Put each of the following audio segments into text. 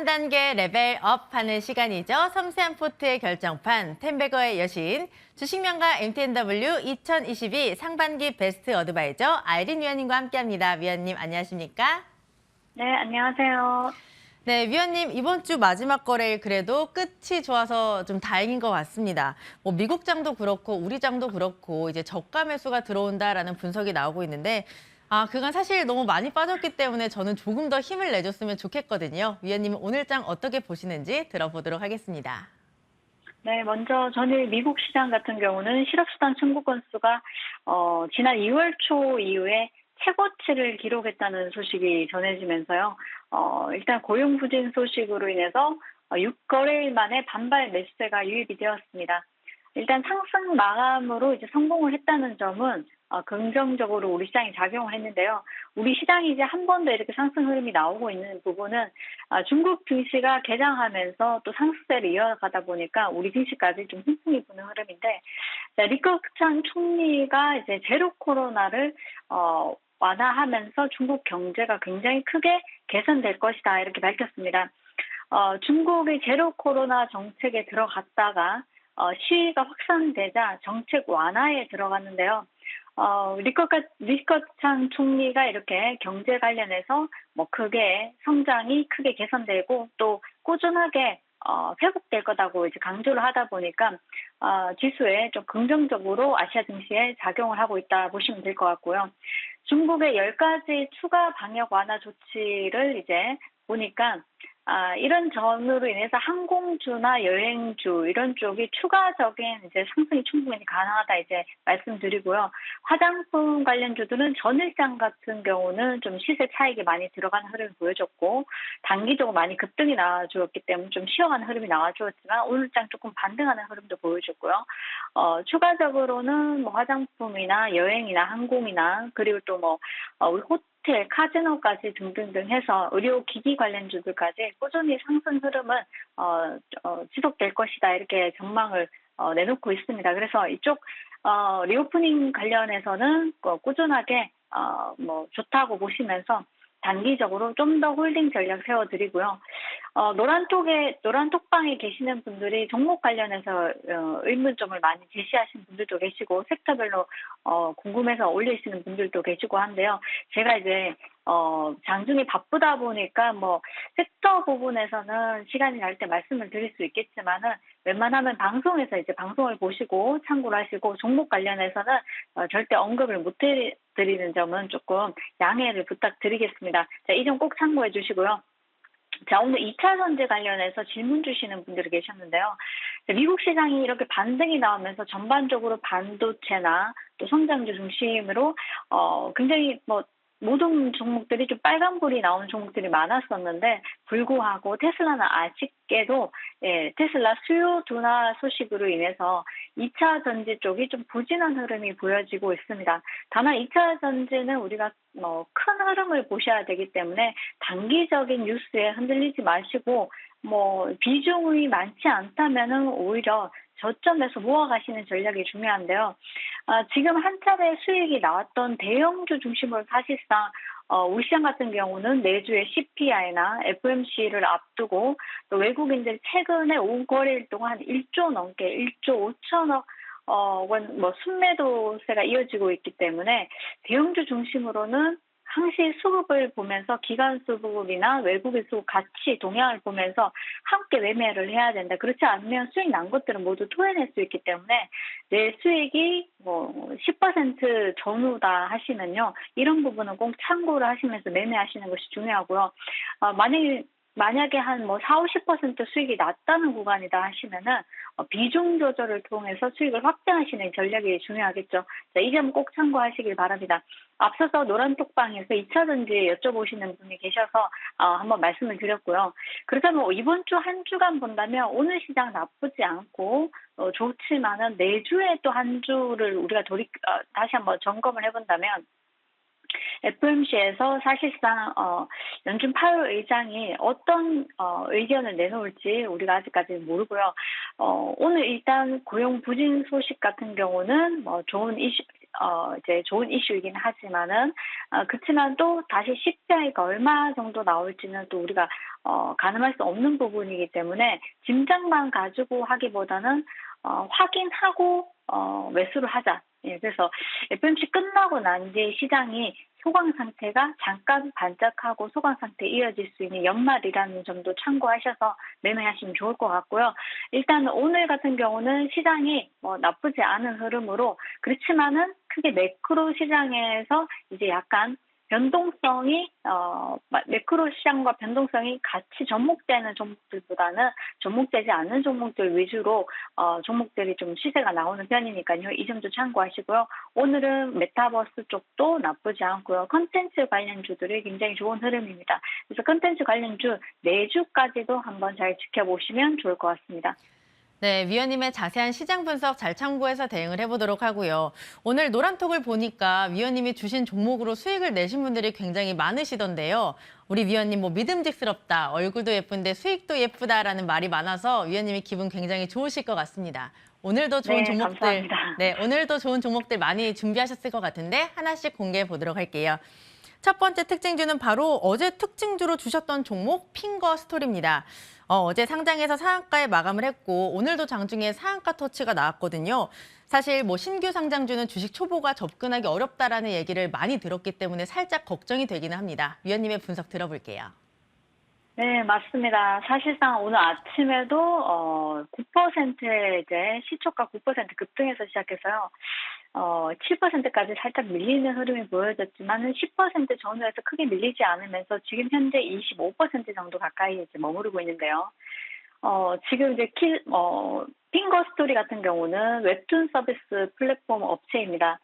한 단계 레벨업하는 시간이죠. 섬세한 포트의 결정판, 텐베거의 여신, 주식명가 MTNW 2022 상반기 베스트 어드바이저 아이린 위원님과 함께합니다. 위원님 안녕하십니까? 네, 안녕하세요. 네, 위원님 이번 주 마지막 거래일 그래도 끝이 좋아서 좀 다행인 것 같습니다. 뭐 미국 장도 그렇고 우리 장도 그렇고 이제 저가 매수가 들어온다라는 분석이 나오고 있는데 그건 사실 너무 많이 빠졌기 때문에 저는 조금 더 힘을 내줬으면 좋겠거든요. 위원님은 오늘 장 어떻게 보시는지 들어보도록 하겠습니다. 네, 먼저 전일 미국 시장 같은 경우는 실업수당 청구 건수가 지난 2월 초 이후에 최고치를 기록했다는 소식이 전해지면서요. 일단 고용 부진 소식으로 인해서 6거래일 만에 반발 매수세가 유입이 되었습니다. 일단 상승 마감으로 이제 성공을 했다는 점은 긍정적으로 우리 시장이 작용을 했는데요. 우리 시장이 이제 한 번 더 이렇게 상승 흐름이 나오고 있는 부분은 중국 증시가 개장하면서 또 상승세를 이어가다 보니까 우리 증시까지 좀 힘풍이 부는 흐름인데, 리커창 총리가 이제 제로 코로나를 완화하면서 중국 경제가 굉장히 크게 개선될 것이다 이렇게 밝혔습니다. 중국의 제로 코로나 정책에 들어갔다가 시위가 확산되자 정책 완화에 들어갔는데요. 리커창 총리가 이렇게 경제 관련해서 뭐 성장이 크게 개선되고 또 꾸준하게 회복될 거다고 이제 강조를 하다 보니까 지수에 좀 긍정적으로 아시아 증시에 작용을 하고 있다 보시면 될 것 같고요. 중국의 10가지 추가 방역 완화 조치를 이제 보니까 이런 점으로 인해서 항공주나 여행주 이런 쪽이 추가적인 이제 상승이 충분히 가능하다 이제 말씀드리고요. 화장품 관련주들은 전일장 같은 경우는 좀 시세 차익이 많이 들어가는 흐름을 보여줬고 단기적으로 많이 급등이 나와주었기 때문에 좀 쉬어가는 흐름이 나와주었지만 오늘장 조금 반등하는 흐름도 보여줬고요. 추가적으로는 뭐 화장품이나 여행이나 항공이나 그리고 또 뭐 우리 호텔, 카지노까지 등등등 해서 의료기기 관련주들까지 꾸준히 상승 흐름은 지속될 것이다 이렇게 전망을 내놓고 있습니다. 그래서 이쪽 리오프닝 관련해서는 꾸준하게 뭐 좋다고 보시면서 단기적으로 좀 더 홀딩 전략 세워드리고요. 노란 톡방에 계시는 분들이 종목 관련해서 의문점을 많이 제시하시는 분들도 계시고 섹터별로 궁금해서 올리시는 분들도 계시고 한데요. 제가 이제 장중에 바쁘다 보니까 뭐 섹터 부분에서는 시간이 날 때 말씀을 드릴 수 있겠지만은 웬만하면 방송에서 이제 방송을 보시고 참고를 하시고 종목 관련해서는 절대 언급을 못 드리는 점은 조금 양해를 부탁드리겠습니다. 자, 이 점 꼭 참고해 주시고요. 자, 오늘 2차 전지 관련해서 질문 주시는 분들이 계셨는데요. 미국 시장이 이렇게 반등이 나오면서 전반적으로 반도체나 또 성장주 중심으로 굉장히 뭐 모든 종목들이 좀 빨간불이 나오는 종목들이 많았었는데 불구하고 테슬라는 아쉽게도 테슬라 수요 둔화 소식으로 인해서 2차 전지 쪽이 좀 부진한 흐름이 보여지고 있습니다. 다만 2차 전지는 우리가 큰 흐름을 보셔야 되기 때문에 단기적인 뉴스에 흔들리지 마시고 비중이 많지 않다면은 오히려 저점에서 모아가시는 전략이 중요한데요. 지금 한 차례 수익이 나왔던 대형주 중심으로 사실상 우리 시장 같은 경우는 내주의 CPI나 FMC를 앞두고 또 외국인들 최근에 5거래일 동안 1조 넘게 1조 5천억 원 순매도세가 이어지고 있기 때문에 대형주 중심으로는 항시 수급을 보면서 기관 수급이나 외국인 수급 같이 동향을 보면서 함께 매매를 해야 된다. 그렇지 않으면 수익 난 것들은 모두 토해낼 수 있기 때문에 내 수익이 10% 전후다 하시면요. 이런 부분은 꼭 참고를 하시면서 매매하시는 것이 중요하고요. 만약에 한 4, 50% 수익이 낮다는 구간이다 하시면은 비중 조절을 통해서 수익을 확대하시는 전략이 중요하겠죠. 자, 이 점 꼭 참고하시길 바랍니다. 앞서서 노란 톡방에서 2차 전지 여쭤보시는 분이 계셔서 한번 말씀을 드렸고요. 그렇다면 이번 주 한 주간 본다면 오늘 시장 나쁘지 않고 좋지만은 내주에 또 한 주를 우리가 다시 한번 점검을 해본다면 FOMC에서 사실상 연준 파월 의장이 어떤 의견을 내놓을지 우리가 아직까지는 모르고요. 오늘 일단 고용 부진 소식 같은 경우는 좋은 이제 좋은 이슈이긴 하지만은 그치만 또 다시 CPI가 얼마 정도 나올지는 또 우리가 가늠할 수 없는 부분이기 때문에 짐작만 가지고 하기보다는 확인하고 매수를 하자. 예, 그래서 FOMC 끝나고 난 뒤에 시장이 소강 상태가 잠깐 반짝하고 소강 상태에 이어질 수 있는 연말이라는 점도 참고하셔서 매매하시면 좋을 것 같고요. 일단 오늘 같은 경우는 시장이 나쁘지 않은 흐름으로 그렇지만은 크게 매크로 시장에서 이제 약간 변동성이 매크로 시장과 변동성이 같이 접목되는 종목들보다는 접목되지 않는 종목들 위주로 종목들이 좀 시세가 나오는 편이니까요. 이 점도 참고하시고요. 오늘은 메타버스 쪽도 나쁘지 않고요. 컨텐츠 관련주들이 굉장히 좋은 흐름입니다. 그래서 컨텐츠 관련주 4주까지도 한번 잘 지켜보시면 좋을 것 같습니다. 네, 위원님의 자세한 시장 분석 잘 참고해서 대응을 해보도록 하고요. 오늘 노란톡을 보니까 위원님이 주신 종목으로 수익을 내신 분들이 굉장히 많으시던데요. 우리 위원님 뭐 믿음직스럽다, 얼굴도 예쁜데 수익도 예쁘다라는 말이 많아서 위원님이 기분 굉장히 좋으실 것 같습니다. 오늘도 좋은 네, 종목들, 감사합니다. 네, 오늘도 좋은 종목들 많이 준비하셨을 것 같은데 하나씩 공개해 보도록 할게요. 첫 번째 특징주는 바로 어제 특징주로 주셨던 종목 핑거 스토리입니다. 어제 상장해서 상한가에 마감을 했고 오늘도 장중에 상한가 터치가 나왔거든요. 사실 뭐 신규 상장주는 주식 초보가 접근하기 어렵다라는 얘기를 많이 들었기 때문에 살짝 걱정이 되기는 합니다. 위원님의 분석 들어볼게요. 네, 맞습니다. 사실상 오늘 아침에도 9%의 이제 시초가 9% 급등해서 시작해서요. 7%까지 살짝 밀리는 흐름이 보여졌지만은 10% 전후에서 크게 밀리지 않으면서 지금 현재 25% 정도 가까이 이제 머무르고 있는데요. 지금 이제 핑거 스토리 같은 경우는 웹툰 서비스 플랫폼 업체입니다.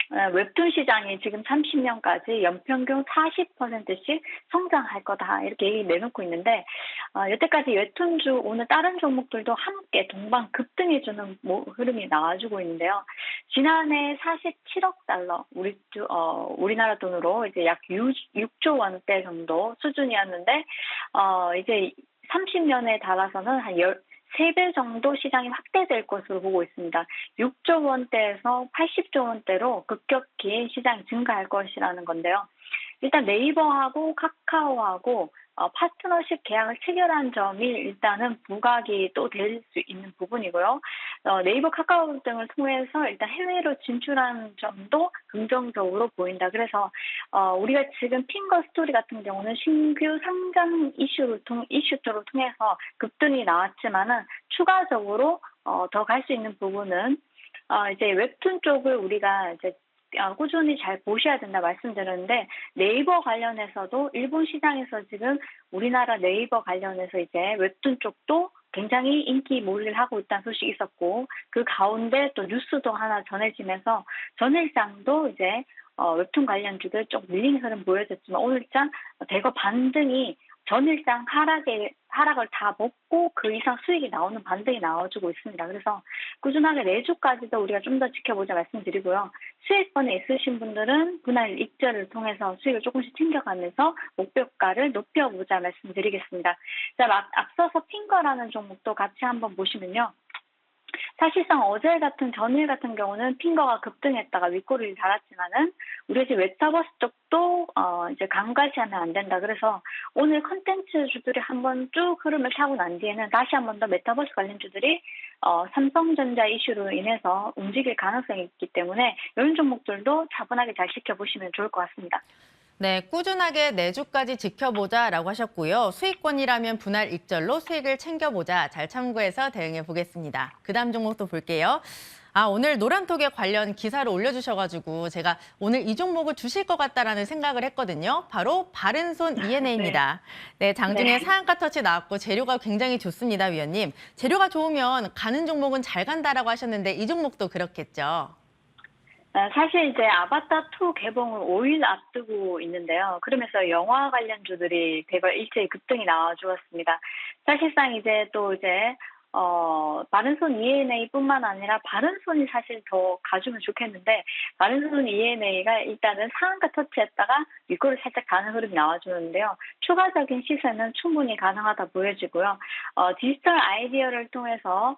웹툰 시장이 지금 30년까지 연평균 40%씩 성장할 거다 이렇게 얘기 내놓고 있는데 여태까지 웹툰주 오늘 다른 종목들도 함께 동반 급등해주는 흐름이 나와주고 있는데요. 지난해 47억 달러 우리나라 돈으로 이제 약 6조 원대 정도 수준이었는데 이제 30년에 달아서는 한 3배 정도 시장이 확대될 것으로 보고 있습니다. 6조 원대에서 80조 원대로 급격히 시장이 증가할 것이라는 건데요. 일단 네이버하고 카카오하고 파트너십 계약을 체결한 점이 일단은 부각이 또 될 수 있는 부분이고요. 네이버, 카카오 등을 통해서 일단 해외로 진출한 점도 긍정적으로 보인다. 그래서 우리가 지금 핑거 스토리 같은 경우는 신규 상장 이슈를 통해서 급등이 나왔지만은 추가적으로 더 갈 수 있는 부분은 이제 웹툰 쪽을 우리가 이제 꾸준히 잘 보셔야 된다 말씀드렸는데 네이버 관련해서도 일본 시장에서 지금 우리나라 네이버 관련해서 이제 웹툰 쪽도 굉장히 인기 몰리를 하고 있다는 소식이 있었고 그 가운데 또 뉴스도 하나 전해지면서 전일장도 이제 웹툰 관련주들 좀 밀리는 흐름 보여졌지만 오늘장 대거 반등이 전일장 하락을 다 먹고 그 이상 수익이 나오는 반등이 나와주고 있습니다. 그래서 꾸준하게 내주까지도 우리가 좀 더 지켜보자 말씀드리고요. 수익권에 있으신 분들은 분할 익절을 통해서 수익을 조금씩 챙겨가면서 목표가를 높여보자 말씀드리겠습니다. 자, 앞서서 핑거라는 종목도 같이 한번 보시면요. 사실상 어제 같은 전일 같은 경우는 핑거가 급등했다가 윗꼬리를 달았지만은 우리 이제 메타버스 쪽도 이제 간과시하면 안 된다. 그래서 오늘 컨텐츠 주들이 한번 쭉 흐름을 타고 난 뒤에는 다시 한번 더 메타버스 관련주들이 삼성전자 이슈로 인해서 움직일 가능성이 있기 때문에 이런 종목들도 차분하게 잘 지켜보시면 좋을 것 같습니다. 네, 꾸준하게 내주까지 지켜보자라고 하셨고요. 수익권이라면 분할 익절로 수익을 챙겨보자. 잘 참고해서 대응해 보겠습니다. 그 다음 종목도 볼게요. 오늘 노란톡에 관련 기사를 올려주셔가지고 제가 오늘 이 종목을 주실 것 같다라는 생각을 했거든요. 바로 바른손 ENA입니다. 네, 장중에 네. 상한가 터치 나왔고 재료가 굉장히 좋습니다, 위원님. 재료가 좋으면 가는 종목은 잘 간다라고 하셨는데 이 종목도 그렇겠죠? 사실 이제 아바타2 개봉을 5일 앞두고 있는데요. 그러면서 영화 관련주들이 대거 일제히 급등이 나와주었습니다. 사실상 이제 또 이제 바른손 ENA뿐만 아니라 바른손이 사실 더 가주면 좋겠는데 바른손 ENA가 일단은 상한가 터치했다가 윗골을 살짝 가는 흐름이 나와주는데요. 추가적인 시세는 충분히 가능하다 보여지고요. 디지털 아이디어를 통해서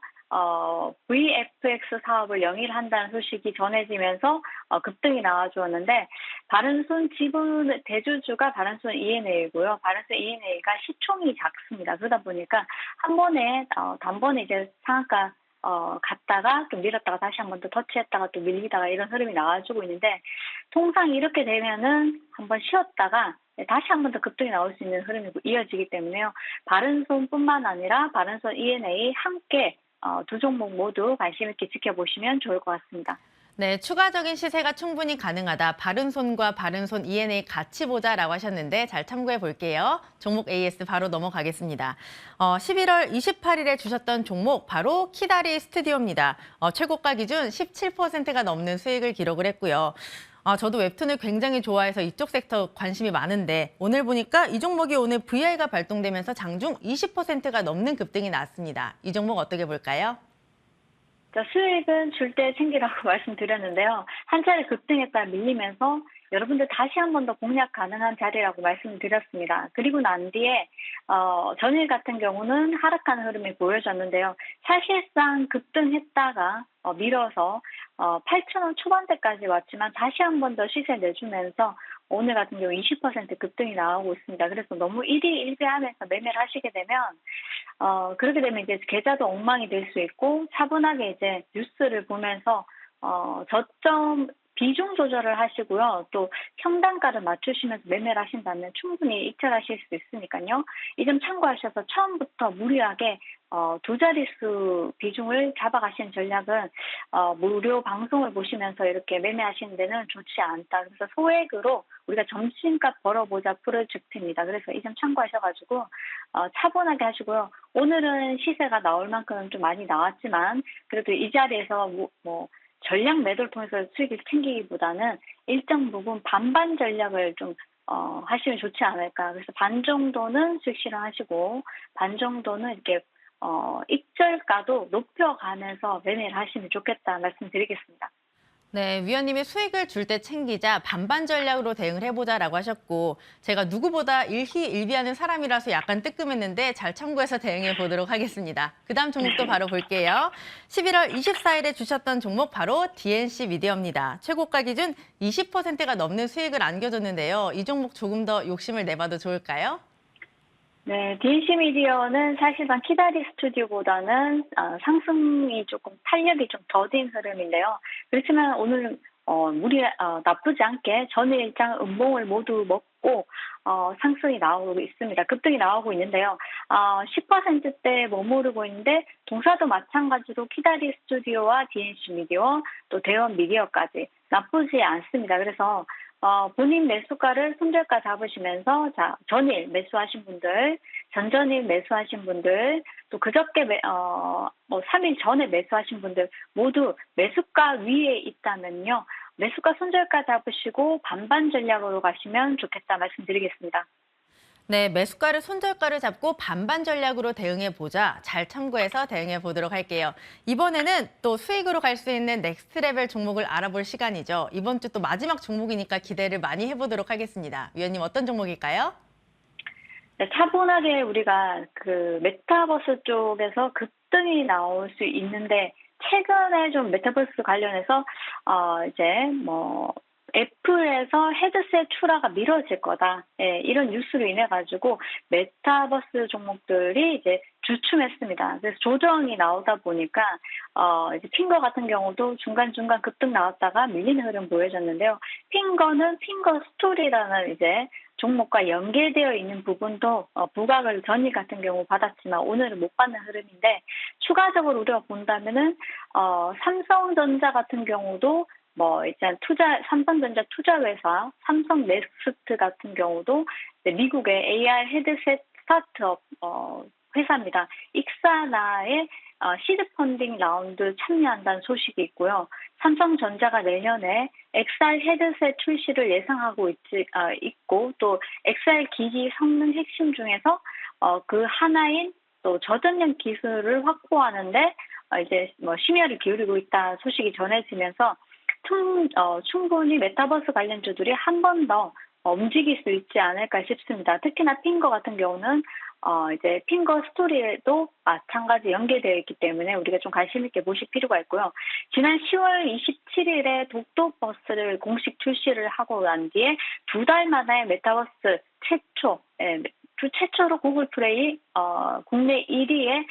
VFX 사업을 영위한다는 소식이 전해지면서 급등이 나와주었는데 바른손 지분 대주주가 바른손 ENA이고요. 바른손 ENA가 시총이 작습니다. 그러다 보니까 한 번에 단번에 이제 상한가 갔다가 또 밀었다가 다시 한 번 더 터치했다가 또 밀리다가 이런 흐름이 나와주고 있는데 통상 이렇게 되면은 한 번 쉬었다가 다시 한 번 더 급등이 나올 수 있는 흐름이 이어지기 때문에요. 바른손뿐만 아니라 바른손 ENA 함께 두 종목 모두 관심 있게 지켜보시면 좋을 것 같습니다. 네, 추가적인 시세가 충분히 가능하다. 바른손과 바른손 ENA 같이 보자라고 하셨는데 잘 참고해 볼게요. 종목 AS 바로 넘어가겠습니다. 11월 28일에 주셨던 종목 바로 키다리 스튜디오입니다. 최고가 기준 17%가 넘는 수익을 기록을 했고요. 저도 웹툰을 굉장히 좋아해서 이쪽 섹터 관심이 많은데 오늘 보니까 이 종목이 오늘 VI가 발동되면서 장중 20%가 넘는 급등이 나왔습니다. 이 종목 어떻게 볼까요? 수익은 줄 때 챙기라고 말씀드렸는데요. 한 차례 급등했다 밀리면서 여러분들 다시 한 번 더 공략 가능한 자리라고 말씀드렸습니다. 그리고 난 뒤에 전일 같은 경우는 하락하는 흐름이 보여졌는데요. 사실상 급등했다가 밀어서 8,000원 초반대까지 왔지만 다시 한 번 더 시세 내주면서 오늘 같은 경우 20% 급등이 나오고 있습니다. 그래서 너무 일희일비하면서 매매를 하시게 되면 그렇게 되면 이제 계좌도 엉망이 될 수 있고 차분하게 이제 뉴스를 보면서 저점 비중 조절을 하시고요. 또 평단가를 맞추시면서 매매를 하신다면 충분히 익절하실 수 있으니까요. 이 점 참고하셔서 처음부터 무리하게 두 자릿수 비중을 잡아가시는 전략은 무료 방송을 보시면서 이렇게 매매하시는 데는 좋지 않다. 그래서 소액으로 우리가 점심값 벌어보자 프로젝트입니다. 그래서 이 점 참고하셔가지고 차분하게 하시고요. 오늘은 시세가 나올 만큼 좀 많이 나왔지만 그래도 이 자리에서 전략 매도를 통해서 수익을 챙기기보다는 일정 부분 반반 전략을 좀 하시면 좋지 않을까. 그래서 반 정도는 수익 실현하시고 반 정도는 이렇게 익절가도 높여가면서 매매를 하시면 좋겠다 말씀드리겠습니다. 네, 위원님이 수익을 줄 때 챙기자 반반 전략으로 대응을 해보자라고 하셨고 제가 누구보다 일희일비하는 사람이라서 약간 뜨끔했는데 잘 참고해서 대응해 보도록 하겠습니다. 그다음 종목도 바로 볼게요. 11월 24일에 주셨던 종목 바로 DNC 미디어입니다. 최고가 기준 20%가 넘는 수익을 안겨줬는데요. 이 종목 조금 더 욕심을 내봐도 좋을까요? 네, DNC 미디어는 사실상 키다리 스튜디오보다는 상승이 조금 탄력이 좀 더딘 흐름인데요. 그렇지만 오늘 나쁘지 않게 전일장 음봉을 모두 먹고 상승이 나오고 있습니다. 급등이 나오고 있는데요. 10%대 머무르고 있는데 동사도 마찬가지로 키다리 스튜디오와 DNC 미디어 또 대원 미디어까지 나쁘지 않습니다. 그래서 본인 매수가를 손절가 잡으시면서 전일 매수하신 분들, 전전일 매수하신 분들, 또 그저께 3일 전에 매수하신 분들 모두 매수가 위에 있다면요. 매수가 손절가 잡으시고 반반 전략으로 가시면 좋겠다 말씀드리겠습니다. 네, 매수가를 손절가를 잡고 반반 전략으로 대응해 보자. 잘 참고해서 대응해 보도록 할게요. 이번에는 또 수익으로 갈 수 있는 넥스트 레벨 종목을 알아볼 시간이죠. 이번 주 또 마지막 종목이니까 기대를 많이 해보도록 하겠습니다. 위원님 어떤 종목일까요? 네, 차분하게 우리가 그 메타버스 쪽에서 급등이 나올 수 있는데 최근에 좀 메타버스 관련해서 이제 애플에서 헤드셋 출하가 미뤄질 거다. 예, 이런 뉴스로 인해 가지고 메타버스 종목들이 이제 주춤했습니다. 그래서 조정이 나오다 보니까 이제 핑거 같은 경우도 중간중간 급등 나왔다가 밀리는 흐름 보여졌는데요. 핑거는 핑거 스토리라는 이제 종목과 연계되어 있는 부분도 부각을 전일 같은 경우 받았지만 오늘은 못 받는 흐름인데 추가적으로 우리가 본다면은 삼성전자 같은 경우도 일단 삼성전자 투자회사 삼성 넥스트 같은 경우도 미국의 AR 헤드셋 스타트업 회사입니다. 익사나의 시드 펀딩 라운드 참여한다는 소식이 있고요. 삼성전자가 내년에 XR 헤드셋 출시를 예상하고 있고 또 XR 기기 성능 핵심 중에서 그 하나인 또 저전력 기술을 확보하는데 이제 심혈을 기울이고 있다 소식이 전해지면서 충분히 메타버스 관련주들이 한 번 더 움직일 수 있지 않을까 싶습니다. 특히나 핑거 같은 경우는 이제 핑거 스토리에도 마찬가지 연계되어 있기 때문에 우리가 좀 관심 있게 보실 필요가 있고요. 지난 10월 27일에 독도 버스를 공식 출시를 하고 난 뒤에 2달 만에 메타버스 최초로 구글 플레이 국내 1위에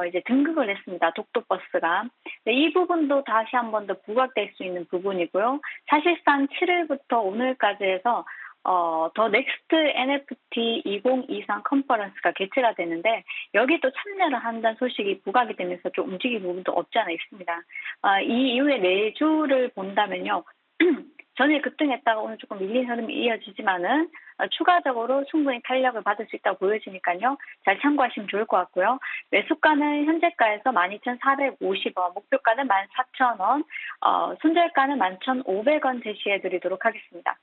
이제 등극을 했습니다. 독도 버스가. 네, 이 부분도 다시 한 번 더 부각될 수 있는 부분이고요. 사실상 7일부터 오늘까지 해서 더 넥스트 NFT 2023 컨퍼런스가 개최가 되는데 여기 또 참여를 한다는 소식이 부각이 되면서 좀 움직일 부분도 없지 않아 있습니다. 이 이후에 내주를 본다면요. 전일 급등했다가 오늘 조금 밀린 흐름이 이어지지만은 추가적으로 충분히 탄력을 받을 수 있다고 보여지니까요. 잘 참고하시면 좋을 것 같고요. 매수가는 현재가에서 12,450원, 목표가는 14,000원, 손절가는 11,500원 제시해 드리도록 하겠습니다.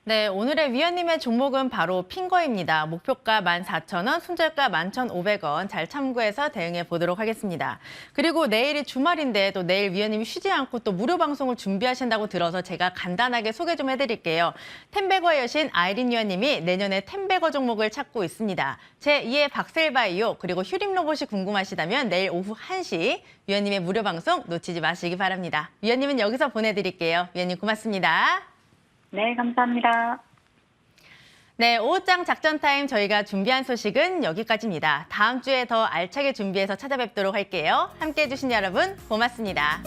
네, 오늘의 위원님의 종목은 바로 핑거입니다. 목표가 14,000원, 손절가 11,500원 잘 참고해서 대응해 보도록 하겠습니다. 그리고 내일이 주말인데 또 내일 위원님이 쉬지 않고 또 무료 방송을 준비하신다고 들어서 제가 간단하게 소개 좀 해드릴게요. 텐베거의 여신 아이린 위원님이 내년에 텐베거 종목을 찾고 있습니다. 제2의 박셀바이오 그리고 휴림 로봇이 궁금하시다면 내일 오후 1시 위원님의 무료 방송 놓치지 마시기 바랍니다. 위원님은 여기서 보내드릴게요. 위원님 고맙습니다. 네, 감사합니다. 네, 오후장 작전 타임 저희가 준비한 소식은 여기까지입니다. 다음 주에 더 알차게 준비해서 찾아뵙도록 할게요. 함께해 주신 여러분 고맙습니다.